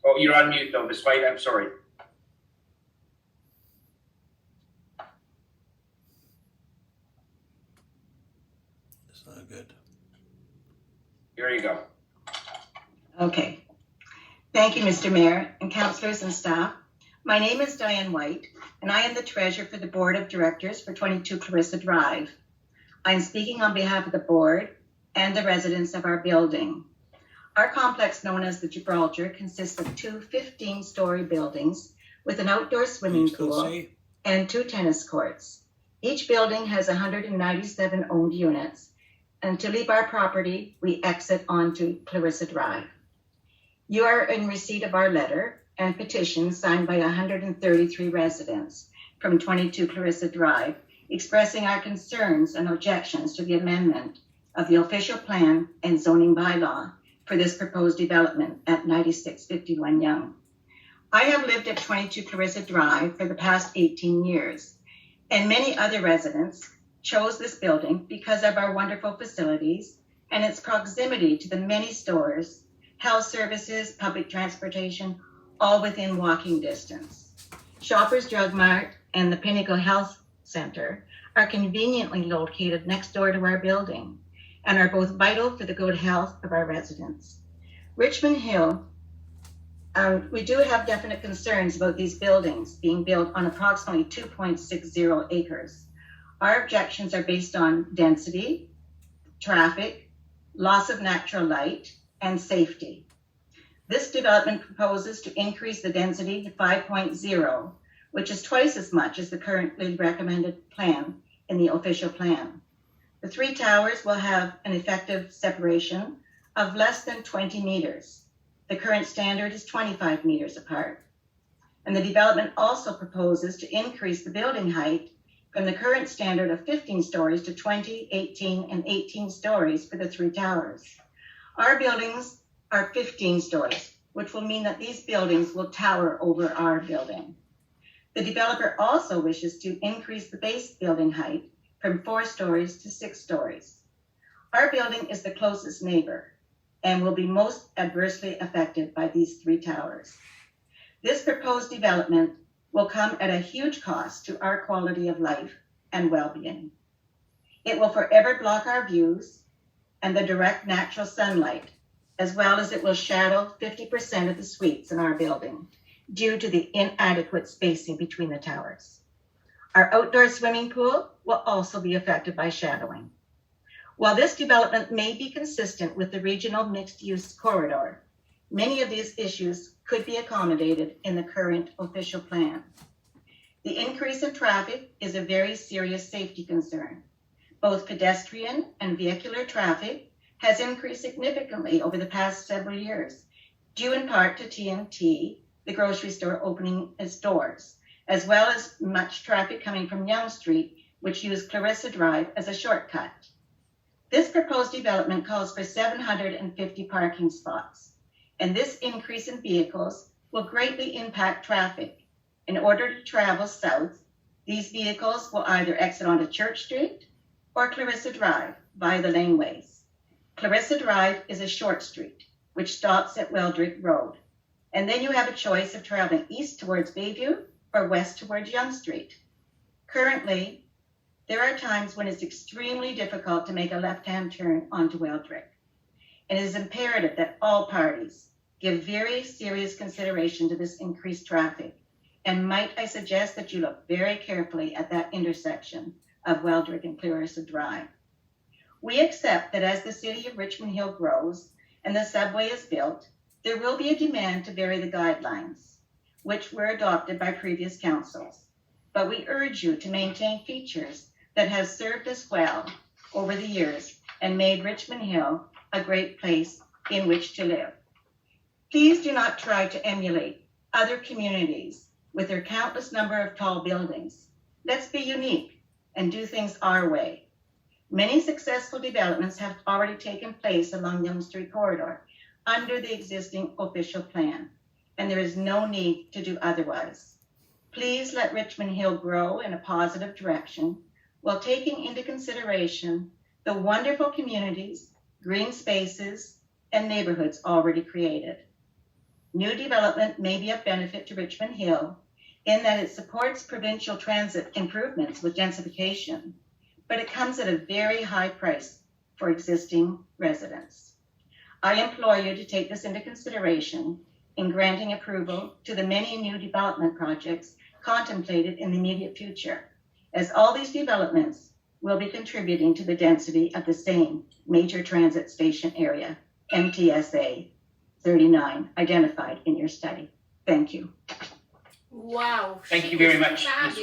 Oh, you're on mute though, despite, I'm sorry. It's not good. Here you go. Okay. Thank you, Mr. Mayor and councillors and staff. My name is Diane White, and I am the treasurer for the Board of Directors for 22 Clarissa Drive. I'm speaking on behalf of the board and the residents of our building. Our complex, known as the Gibraltar, consists of two 15-story buildings with an outdoor swimming pool and 2 tennis courts. Each building has 197 owned units, and to leave our property, we exit onto Clarissa Drive. You are in receipt of our letter and petition signed by 133 residents from 22 Clarissa Drive, expressing our concerns and objections to the amendment of the official plan and zoning bylaw for this proposed development at 9651 Yonge. I have lived at 22 Clarissa Drive for the past 18 years, and many other residents chose this building because of our wonderful facilities and its proximity to the many stores, health services, public transportation, all within walking distance. Shoppers Drug Mart and the Pinnacle Health Center are conveniently located next door to our building and are both vital for the good health of our residents. Richmond Hill, we do have definite concerns about these buildings being built on approximately 2.60 acres. Our objections are based on density, traffic, loss of natural light, and safety. This development proposes to increase the density to 5.0, which is twice as much as the currently recommended plan in the official plan. The 3 towers will have an effective separation of less than 20 meters. The current standard is 25 meters apart. And the development also proposes to increase the building height from the current standard of 15 stories to 20, 18, and 18 stories for the 3 towers. Our buildings are 15 stories, which will mean that these buildings will tower over our building. The developer also wishes to increase the base building height from 4 stories to 6 stories. Our building is the closest neighbor and will be most adversely affected by these 3 towers. This proposed development will come at a huge cost to our quality of life and well-being. It will forever block our views and the direct natural sunlight, as well as it will shadow 50% of the suites in our building due to the inadequate spacing between the towers. Our outdoor swimming pool will also be affected by shadowing. While this development may be consistent with the regional mixed-use corridor, many of these issues could be accommodated in the current official plan. The increase in traffic is a very serious safety concern. Both pedestrian and vehicular traffic has increased significantly over the past several years, due in part to TNT, the grocery store, opening its doors, as well as much traffic coming from Yonge Street, which used Clarissa Drive as a shortcut. This proposed development calls for 750 parking spots, and this increase in vehicles will greatly impact traffic. In order to travel south, these vehicles will either exit onto Church Street or Clarissa Drive via the laneways. Clarissa Drive is a short street, which stops at Weldrick Road. And then you have a choice of traveling east towards Bayview or west towards Yonge Street. Currently, there are times when it's extremely difficult to make a left-hand turn onto Weldrick. It is imperative that all parties give very serious consideration to this increased traffic. And might I suggest that you look very carefully at that intersection of Weldrick and Clarissa Drive. We accept that as the city of Richmond Hill grows and the subway is built, there will be a demand to vary the guidelines, which were adopted by previous councils. But we urge you to maintain features that have served us well over the years and made Richmond Hill a great place in which to live. Please do not try to emulate other communities with their countless number of tall buildings. Let's be unique and do things our way. Many successful developments have already taken place along Yonge Street corridor under the existing official plan, and there is no need to do otherwise. Please let Richmond Hill grow in a positive direction while taking into consideration the wonderful communities, green spaces, and neighborhoods already created. New development may be of benefit to Richmond Hill in that it supports provincial transit improvements with densification, but it comes at a very high price for existing residents. I implore you to take this into consideration in granting approval to the many new development projects contemplated in the immediate future, as all these developments will be contributing to the density of the same major transit station area, MTSA 39, identified in your study. Thank you. Wow. Thank she you very is much, Ms. fabulous.